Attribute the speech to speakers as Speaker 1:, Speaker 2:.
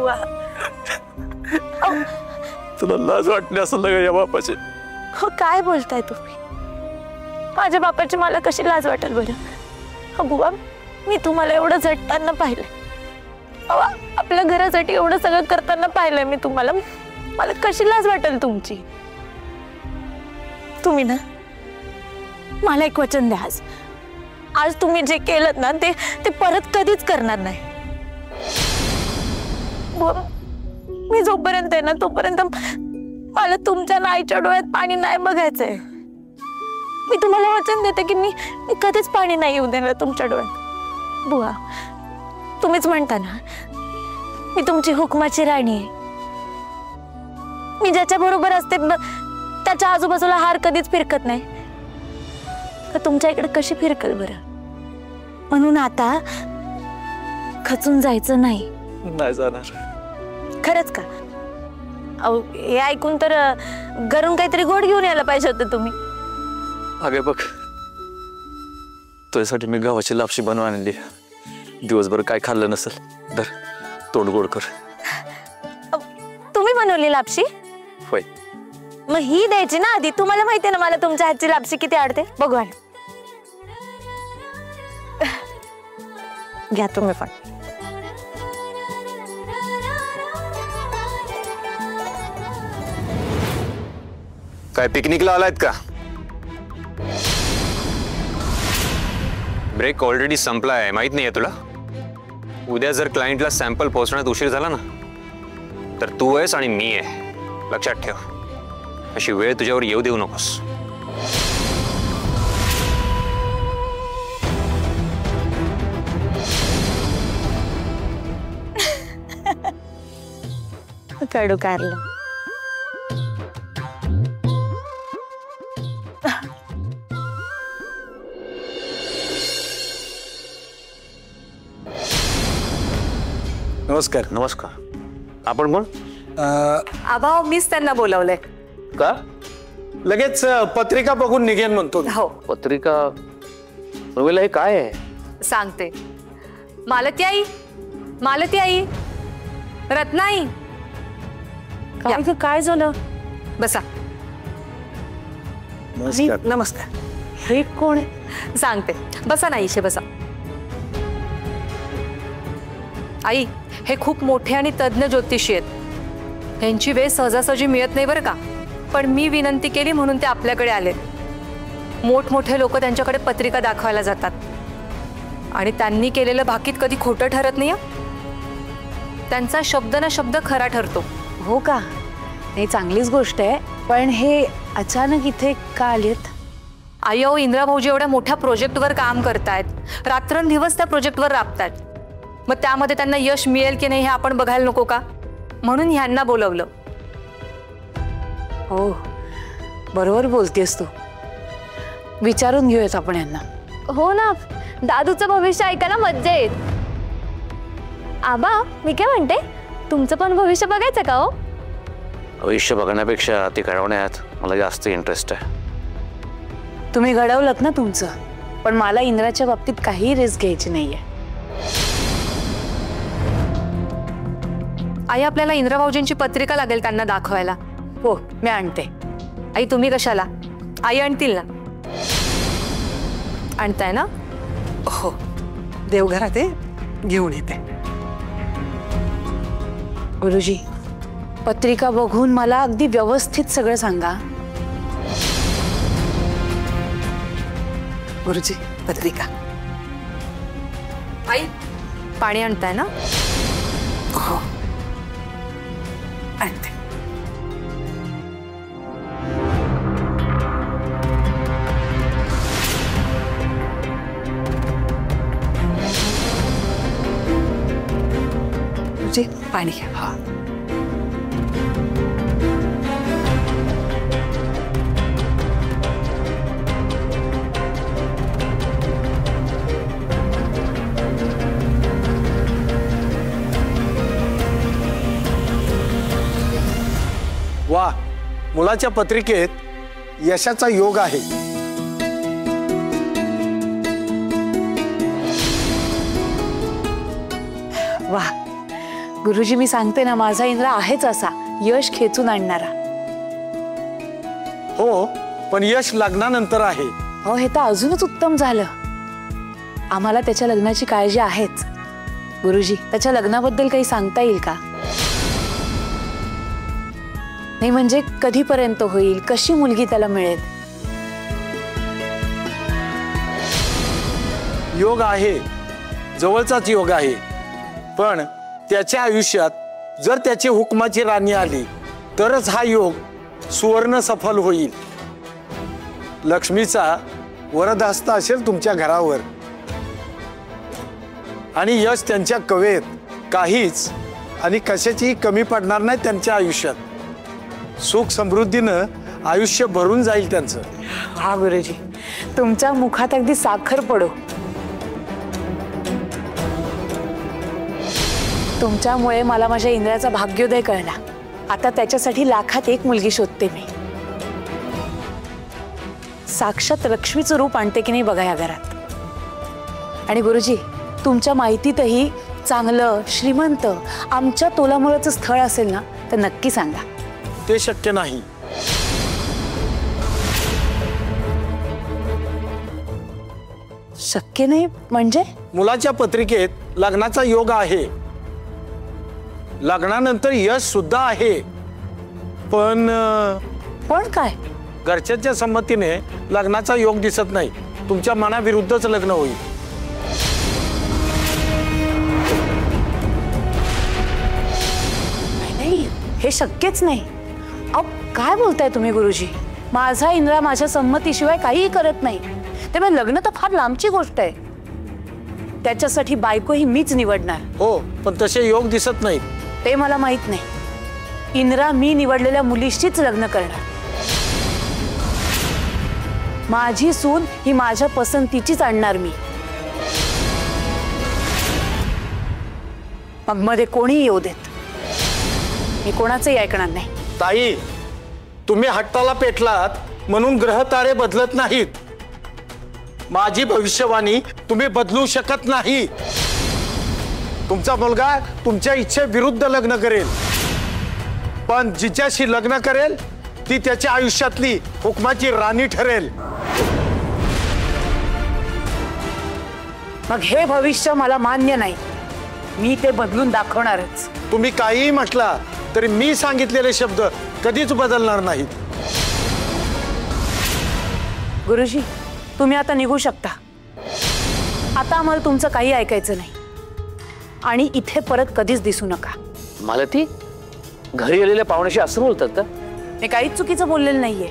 Speaker 1: बुवा
Speaker 2: तुला लाज वाटली असेल ना या बापाची?
Speaker 1: हो काय बोलताय तुम्ही? माझ्या बापाची मला कशी लाज वाटेल बरं? हो बुवा, मी तुम्हाला एवढं झटताना पाहिलंय, आपल्या घरासाठी एवढं सगळं करताना पाहिलंय मी तुम्हाला. मला कशी लाज वाटेल तुमची? तुम्ही ना मला एक वचन द्या, आज तुम्ही जे केलं ना ते परत कधीच करणार नाही. मी जोपर्यंत आहे ना तोपर्यंत मला तुमच्या आईच्या डोळ्यात पाणी नाही बघायचंय. मी तुम्हाला वचन देते की मी कधीच पाणी नाही येऊ देणार तुमच्या डोळ्यात. बुवा तुम्हीच म्हणता ना मी तुमची हुकमाची राणी आहे. मी ज्याच्या बरोबर असते त्याच्या आजूबाजूला हार कधीच फिरकत नाही. तर तुमच्या इकडे कशी फिरकल बरं? म्हणून आता खचून जायचं नाही.
Speaker 2: नाही जाणार.
Speaker 1: खरंच का? अहो हे ऐकून तर घरून काहीतरी गोड घेऊन यायला पाहिजे होतं तुम्ही.
Speaker 2: अगे बघ, तुझ्यासाठी मी गव्हाची लापशी बनवून आणली. दिवसभर काय खाल्लं नसेल, धर तोंड गोड कर.
Speaker 1: तुम्ही बनवली लापशी?
Speaker 2: होय.
Speaker 1: मग ही द्यायची ना आधी. तुम्हाला माहिती आहे ना मला तुमच्या हातची लापशी किती आवडते. बघू घ्या तुम्ही पण.
Speaker 3: काय पिकनिकला आलायत का? ब्रेक ऑलरेडी संपला आहे, माहित नाहीये तुला? उद्या जर क्लायंटला सॅम्पल पोहोचण्यात उशीर झाला ना तर तू आहेस आणि मी आहे, लक्षात ठेव. अशी वेळ तुझ्यावर येऊ देऊ नकोस.
Speaker 1: कडू कारलं.
Speaker 4: नमस्कार.
Speaker 2: नमस्कार. आपण कोण?
Speaker 5: आबा मीच त्यांना बोलावलंय.
Speaker 2: का?
Speaker 4: लगेच पत्रिका बघून निघेन म्हणतो.
Speaker 5: हो
Speaker 2: पत्रिका? हे काय आहे?
Speaker 5: सांगते. मालती आई, मालती आई, रत्नाई.
Speaker 1: काय झालं?
Speaker 5: बसा.
Speaker 4: नमस्कार.
Speaker 1: हे कोण आहे?
Speaker 5: सांगते. बसा ना इशे, बसा. आई हे खूप मोठे आणि तज्ञ ज्योतिषी आहेत. ह्यांची वेळ सहजासहजी मिळत नाही बरं का. पण मी विनंती केली म्हणून ते आपल्याकडे आले. मोठमोठे लोक त्यांच्याकडे पत्रिका दाखवायला जातात आणि त्यांनी केलेलं भाकीत कधी खोटं ठरत नाही. त्यांचा शब्द ना शब्द खरा ठरतो.
Speaker 6: हो का? नाही, चांगलीच गोष्ट आहे. पण हे अचानक इथे का आलेत?
Speaker 5: आई अहो, इंद्रा भाऊजी एवढ्या मोठ्या प्रोजेक्टवर काम करतायत, रात्रंदिवस त्या प्रोजेक्टवर राबतायत. मग त्यामध्ये त्यांना यश मिळेल की नाही हे आपण बघायला नको का? म्हणून ह्यांना बोलवलं.
Speaker 6: हो बरोबर बोलतेस तू. विचारून घेऊयात आपण यांना.
Speaker 1: हो ना, दादूचं भविष्य ऐकायला मज्जा येत. आबा मी काय म्हणते, तुमचं पण भविष्य भविष्य का? हो
Speaker 2: भविष्य बघण्यापेक्षा ते घडवण्यात मला जास्त इंटरेस्ट आहे.
Speaker 6: तुम्ही घडवलत ना तुमचं, पण मला इंद्राच्या बाबतीत काही रिस्क घ्यायची नाहीये.
Speaker 5: आई आपल्याला इंद्रा भाऊजींची पत्रिका लागेल त्यांना दाखवायला.
Speaker 6: हो मी आणते.
Speaker 5: आई तुम्ही कशाला? आई आणतील ना? आणताय ना?
Speaker 4: हो देवघरात आहे, घेऊन येते.
Speaker 6: गुरुजी पत्रिका बघून मला अगदी व्यवस्थित सगळं सांगा.
Speaker 4: गुरुजी पत्रिका.
Speaker 5: आई पाणी आणताय ना?
Speaker 4: हो आणते. गुरुजी पाणी घ्या. हा वा, मुलाच्या पत्रिकेत यशाचा योग आहे.
Speaker 6: वा, गुरुजी मी सांगते ना, माझा इंद्रा आहेच असा यश खेचून आणणारा.
Speaker 4: हो, पण यश लग्नानंतर आहे.
Speaker 6: अहो हे तर अजूनच उत्तम झालं. आम्हाला त्याच्या लग्नाची काळजी आहेच. गुरुजी, त्याच्या लग्नाबद्दल काही सांगता येईल का? नाही म्हणजे कधीपर्यंत होईल, कशी मुलगी त्याला मिळेल?
Speaker 4: योग आहे, जवळचाच योग आहे, पण त्याच्या आयुष्यात जर त्याची हुकमाची राणी आली तरच हा योग सुवर्ण सफल होईल. लक्ष्मीचा वरदहस्त असेल तुमच्या घरावर आणि यश त्यांच्या कवेत काहीच आणि कशाचीही कमी पडणार नाही. त्यांच्या आयुष्यात सुख समृद्धीनं आयुष्य भरून जाईल त्यांचं.
Speaker 6: हा गुरुजी, तुमच्या मुखात अगदी साखर पडो. तुमच्यामुळे मला माझ्या इंद्राचा भाग्योदय कळला. आता त्याच्यासाठी लाखात एक मुलगी शोधते मी. साक्षात लक्ष्मीचं रूप आणते की नाही बघा या घरात. आणि गुरुजी, तुमच्या माहितीतही चांगलं श्रीमंत आमच्या तोलामुळाचं स्थळ असेल ना तर नक्की सांगा.
Speaker 4: ते शक्य नाही.
Speaker 6: शक्य नाही म्हणजे?
Speaker 4: मुलाच्या पत्रिकेत लग्नाचा योग आहे, लग्नानंतर यश सुद्धा आहे, पण
Speaker 6: पण काय?
Speaker 4: घरच्यांच्या संमतीने लग्नाचा योग दिसत नाही. तुमच्या मनाविरुद्धच लग्न होईल.
Speaker 6: नाही, हे शक्यच नाही. अहो काय बोलताय तुम्ही गुरुजी? माझा इंद्रा माझ्या संमतीशिवाय काहीही करत नाही. त्यामुळे लग्न तर फार लांबची गोष्ट आहे. त्याच्यासाठी बायको ही मीच निवडणार.
Speaker 4: हो, पण तसे योग दिसत नाहीत.
Speaker 6: ते मला माहित नाही. इंद्रा मी निवडलेल्या मुलीशीच लग्न करणार. माझी सून ही माझ्या पसंतीचीच आणणार मी. मग मध्ये कोणीही येऊ देत, मी कोणाचंही ऐकणार नाही.
Speaker 4: ताई, तुम्ही हट्टाला पेटलात म्हणून ग्रह तारे बदलत नाहीत. माझी भविष्यवाणी तुम्ही बदलू शकत नाही. तुमचा मुलगा तुमच्या इच्छेविरुद्ध लग्न करेल, पण जिच्याशी लग्न करेल ती त्याच्या आयुष्यातली हुकमाची राणी ठरेल.
Speaker 6: मग हे भविष्य मला मान्य नाही. मी ते बदलून दाखवणारच.
Speaker 4: तुम्ही काहीही म्हटला तरी मी सांगितलेले शब्द कधीच बदलणार नाहीत.
Speaker 6: गुरुजी, तुम्ही आता निघू शकता. आता आम्हाला तुमचं काही ऐकायचं नाही आणि इथे परत कधीच दिसू नका.
Speaker 2: मला ती घरी आलेल्या पाहुण्याशी असं बोलतात का?
Speaker 6: मी काहीच चुकीचं बोललेलं नाहीये.